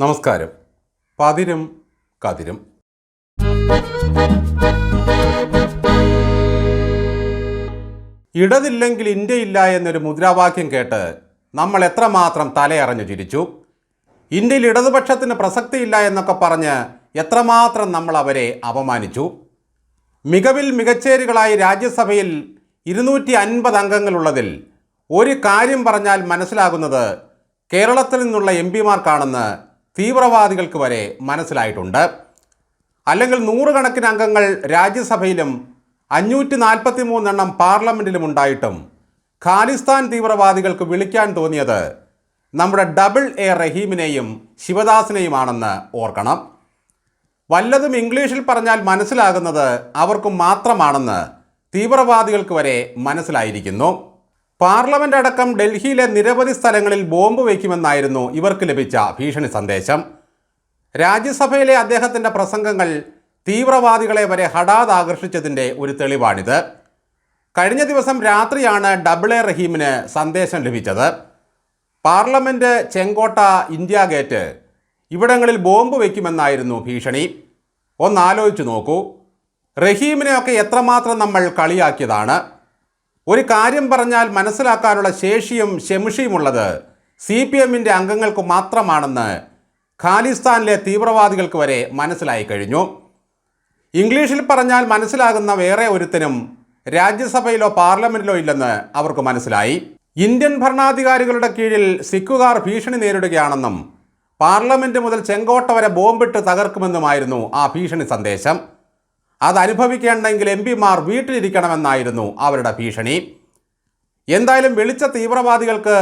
നമസ്കാരം. പതിരും കതിരും. ഇടതില്ലെങ്കിൽ ഇന്ത്യയില്ല എന്നൊരു മുദ്രാവാക്യം കേട്ട് നമ്മൾ എത്രമാത്രം തലയറഞ്ഞു ചിരിച്ചു. ഇന്ത്യയിൽ ഇടതുപക്ഷത്തിന് പ്രസക്തിയില്ല എന്നൊക്കെ പറഞ്ഞ് എത്രമാത്രം നമ്മൾ അവരെ അപമാനിച്ചു. മികവിൽ മികച്ചേരുകളായി രാജ്യസഭയിൽ 250 അംഗങ്ങളുള്ളതിൽ ഒരു കാര്യം പറഞ്ഞാൽ മനസ്സിലാകുന്നത് കേരളത്തിൽ നിന്നുള്ള എംപിമാർക്കാണെന്ന് തീവ്രവാദികൾക്ക് വരെ മനസ്സിലായിട്ടുണ്ട്. അല്ലെങ്കിൽ നൂറുകണക്കിന് അംഗങ്ങൾ രാജ്യസഭയിലും 543 എണ്ണം പാർലമെൻറ്റിലും ഉണ്ടായിട്ടും ഖാലിസ്ഥാൻ തീവ്രവാദികൾക്ക് വിളിക്കാൻ തോന്നിയത് നമ്മുടെ ഡബിൾ എ റഹീമിനെയും ശിവദാസിനെയുമാണെന്ന് ഓർക്കണം. വല്ലതും ഇംഗ്ലീഷിൽ പറഞ്ഞാൽ മനസ്സിലാകുന്നത് അവർക്ക് മാത്രമാണെന്ന് തീവ്രവാദികൾക്ക് വരെ മനസ്സിലായിരിക്കുന്നു. പാർലമെൻ്റ് അടക്കം ഡൽഹിയിലെ നിരവധി സ്ഥലങ്ങളിൽ ബോംബ് വയ്ക്കുമെന്നായിരുന്നു ഇവർക്ക് ലഭിച്ച ഭീഷണി സന്ദേശം. രാജ്യസഭയിലെ അദ്ദേഹത്തിൻ്റെ പ്രസംഗങ്ങൾ തീവ്രവാദികളെ വരെ ഹഠാത് ആകർഷിച്ചതിൻ്റെ ഒരു തെളിവാണിത്. കഴിഞ്ഞ ദിവസം രാത്രിയാണ് ഡബിൾ എ റഹീമിന് സന്ദേശം ലഭിച്ചത്. പാർലമെൻറ്റ്, ചെങ്കോട്ട, ഇന്ത്യ ഗേറ്റ് ഇവിടങ്ങളിൽ ബോംബ് വയ്ക്കുമെന്നായിരുന്നു ഭീഷണി. ഒന്നാലോചിച്ച് നോക്കൂ, റഹീമിനെയൊക്കെ എത്രമാത്രം നമ്മൾ കളിയാക്കിയതാണ്. ഒരു കാര്യം പറഞ്ഞാൽ മനസ്സിലാക്കാനുള്ള ശേഷിയും ശേഷിയുമുള്ളത് CPMൻ്റെ അംഗങ്ങൾക്ക് മാത്രമാണെന്ന് ഖാലിസ്ഥാനിലെ തീവ്രവാദികൾക്ക് വരെ മനസ്സിലായി കഴിഞ്ഞു. ഇംഗ്ലീഷിൽ പറഞ്ഞാൽ മനസ്സിലാകുന്ന വേറെ ഒരുത്തനും രാജ്യസഭയിലോ പാർലമെൻറ്റിലോ ഇല്ലെന്ന് അവർക്ക് മനസ്സിലായി. ഇന്ത്യൻ ഭരണാധികാരികളുടെ കീഴിൽ സിഖുകാർ ഭീഷണി നേരിടുകയാണെന്നും പാർലമെൻറ്റ് മുതൽ ചെങ്കോട്ട വരെ ബോംബിട്ട് തകർക്കുമെന്നുമായിരുന്നു ആ ഭീഷണി സന്ദേശം. അതനുഭവിക്കേണ്ടെങ്കിൽ എംപിമാർ വീട്ടിലിരിക്കണമെന്നായിരുന്നു അവരുടെ ഭീഷണി. എന്തായാലും വിളിച്ച തീവ്രവാദികൾക്ക്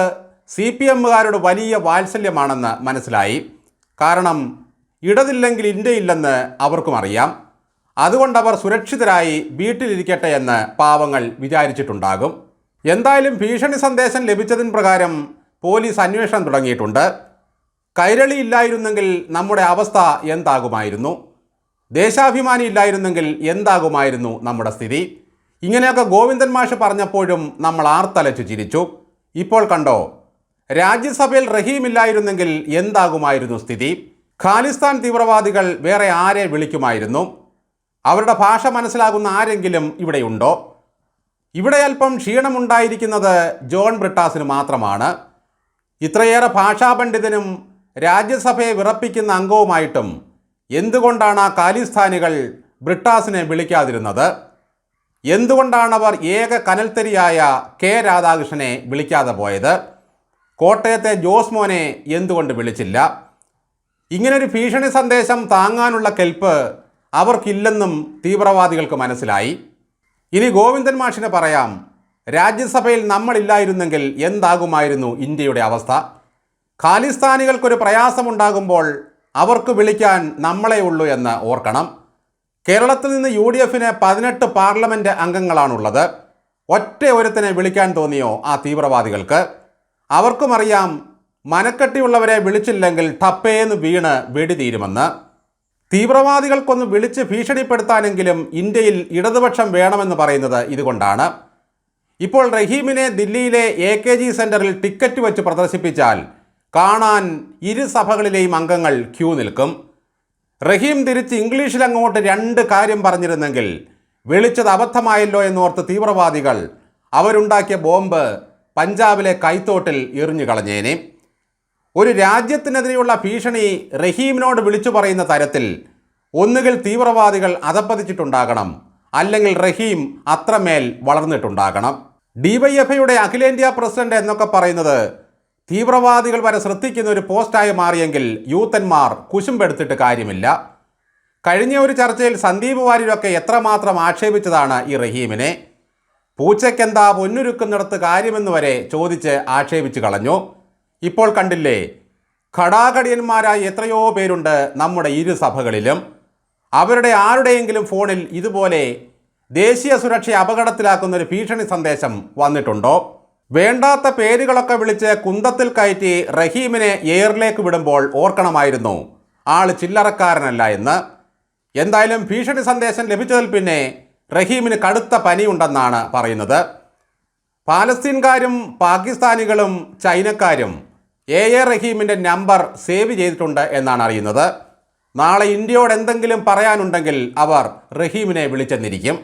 CPMകാരോട് വലിയ വാത്സല്യമാണെന്ന് മനസ്സിലായി. കാരണം ഇടതില്ലെങ്കിൽ ഇന്ത്യയില്ലെന്ന് അവർക്കും അറിയാം. അതുകൊണ്ടവർ സുരക്ഷിതരായി വീട്ടിലിരിക്കട്ടെ എന്ന് പാവങ്ങൾ വിചാരിച്ചിട്ടുണ്ടാകും. എന്തായാലും ഭീഷണി സന്ദേശം ലഭിച്ചതിന് പ്രകാരം പോലീസ് അന്വേഷണം തുടങ്ങിയിട്ടുണ്ട്. കൈരളി ഇല്ലായിരുന്നെങ്കിൽ നമ്മുടെ അവസ്ഥ എന്താകുമായിരുന്നു? ദേശാഭിമാനി ഇല്ലായിരുന്നെങ്കിൽ എന്താകുമായിരുന്നു നമ്മുടെ സ്ഥിതി? ഇങ്ങനെയൊക്കെ ഗോവിന്ദൻ മാഷ് പറഞ്ഞപ്പോഴും നമ്മൾ ആർത്തലച്ചു ചിരിച്ചു. ഇപ്പോൾ കണ്ടോ, രാജ്യസഭയിൽ റഹീം ഇല്ലായിരുന്നെങ്കിൽ എന്താകുമായിരുന്നു സ്ഥിതി? ഖാലിസ്ഥാൻ തീവ്രവാദികൾ വേറെ ആരെ വിളിക്കുമായിരുന്നു? അവരുടെ ഭാഷ മനസ്സിലാകുന്ന ആരെങ്കിലും ഇവിടെയുണ്ടോ? ഇവിടെ അല്പം ക്ഷീണമുണ്ടായിരിക്കുന്നത് ജോൺ ബ്രിട്ടാസിന് മാത്രമാണ്. ഇത്രയേറെ ഭാഷാപണ്ഡിതനും രാജ്യസഭയെ വിറപ്പിക്കുന്ന അംഗവുമായിട്ടും എന്തുകൊണ്ടാണ് ആ ഖാലിസ്ഥാനികൾ ബ്രിട്ടാസിനെ വിളിക്കാതിരുന്നത്? എന്തുകൊണ്ടാണവർ ഏക കനൽത്തരിയായ K രാധാകൃഷ്ണനെ വിളിക്കാതെ പോയത്? കോട്ടയത്തെ ജോസ് മോനെ എന്തുകൊണ്ട് വിളിച്ചില്ല? ഇങ്ങനൊരു ഭീഷണി സന്ദേശം താങ്ങാനുള്ള കെൽപ്പ് അവർക്കില്ലെന്നും തീവ്രവാദികൾക്ക് മനസ്സിലായി. ഇനി ഗോവിന്ദൻ മാഷിന് പറയാം, രാജ്യസഭയിൽ നമ്മളില്ലായിരുന്നെങ്കിൽ എന്താകുമായിരുന്നു ഇന്ത്യയുടെ അവസ്ഥ? ഖാലിസ്ഥാനികൾക്കൊരു പ്രയാസമുണ്ടാകുമ്പോൾ അവർക്ക് വിളിക്കാൻ നമ്മളെ ഉള്ളൂ എന്ന് ഓർക്കണം. കേരളത്തിൽ നിന്ന് UDFന് 18 പാർലമെൻറ്റ് അംഗങ്ങളാണുള്ളത്. ഒറ്റ ഒരുത്തനെ വിളിക്കാൻ തോന്നിയോ ആ തീവ്രവാദികൾക്ക്? അവർക്കും അറിയാം, മനക്കെട്ടിയുള്ളവരെ വിളിച്ചില്ലെങ്കിൽ ടപ്പേന്ന് വീണ് വെടിതീരുമെന്ന്. തീവ്രവാദികൾക്കൊന്ന് വിളിച്ച് ഭീഷണിപ്പെടുത്താനെങ്കിലും ഇന്ത്യയിൽ ഇടതുപക്ഷം വേണമെന്ന് പറയുന്നത് ഇതുകൊണ്ടാണ്. ഇപ്പോൾ റഹീമിനെ ദില്ലിയിലെ AKG സെൻറ്ററിൽ ടിക്കറ്റ് വെച്ച് പ്രദർശിപ്പിച്ചാൽ കാണാൻ ഇരു സഭകളിലെയും അംഗങ്ങൾ ക്യൂ നിൽക്കും. റഹീം തിരിച്ച് ഇംഗ്ലീഷിൽ അങ്ങോട്ട് 2 കാര്യം പറഞ്ഞിരുന്നെങ്കിൽ വിളിച്ചത് അബദ്ധമായല്ലോ എന്നോർത്ത് തീവ്രവാദികൾ അവരുണ്ടാക്കിയ ബോംബ് പഞ്ചാബിലെ കൈത്തോട്ടിൽ എറിഞ്ഞു കളഞ്ഞേനെ. ഒരു രാജ്യത്തിനെതിരെയുള്ള ഭീഷണി റഹീമിനോട് വിളിച്ചു പറയുന്ന തരത്തിൽ ഒന്നുകിൽ തീവ്രവാദികൾ അധപ്പതിച്ചിട്ടുണ്ടാകണം, അല്ലെങ്കിൽ റഹീം അത്രമേൽ വളർന്നിട്ടുണ്ടാകണം. DYFയുടെ അഖിലേന്ത്യാ പ്രസിഡന്റ് എന്നൊക്കെ പറയുന്നത് തീവ്രവാദികൾ വരെ ശ്രദ്ധിക്കുന്ന ഒരു പോസ്റ്റായി മാറിയെങ്കിൽ യൂത്തന്മാർ കുശുമ്പെടുത്തിട്ട് കാര്യമില്ല. കഴിഞ്ഞ ഒരു ചർച്ചയിൽ സന്ദീപ് വാര്യരൊക്കെ എത്രമാത്രം ആക്ഷേപിച്ചതാണ് ഈ റഹീമിനെ. പൂച്ചയ്ക്കെന്താ പൊന്നുരുക്കുന്നിടത്ത് കാര്യമെന്ന് വരെ ചോദിച്ച് ആക്ഷേപിച്ച് കളഞ്ഞു. ഇപ്പോൾ കണ്ടില്ലേ, ഘടാഘടിയന്മാരായി എത്രയോ പേരുണ്ട് നമ്മുടെ ഇരു സഭകളിലും. അവരുടെ ആരുടെയെങ്കിലും ഫോണിൽ ഇതുപോലെ ദേശീയ സുരക്ഷയെ അപകടത്തിലാക്കുന്നൊരു ഭീഷണി സന്ദേശം വന്നിട്ടുണ്ടോ? വേണ്ടാത്ത പേരുകളൊക്കെ വിളിച്ച് കുന്തത്തിൽ കയറ്റി റഹീമിനെ എയറിലേക്ക് വിടുമ്പോൾ ഓർക്കണമായിരുന്നു ആൾ ചില്ലറക്കാരനല്ല എന്ന്. എന്തായാലും ഭീഷണി സന്ദേശം ലഭിച്ചതിൽ പിന്നെ റഹീമിന് കടുത്ത പനിയുണ്ടെന്നാണ് പറയുന്നത്. പാലസ്തീൻകാരും പാകിസ്ഥാനികളും ചൈനക്കാരും എ റഹീമിൻ്റെ നമ്പർ സേവ് ചെയ്തിട്ടുണ്ട് എന്നാണ് അറിയുന്നത്. നാളെ ഇന്ത്യയോട് എന്തെങ്കിലും പറയാനുണ്ടെങ്കിൽ അവർ റഹീമിനെ വിളിച്ചെന്നിരിക്കും.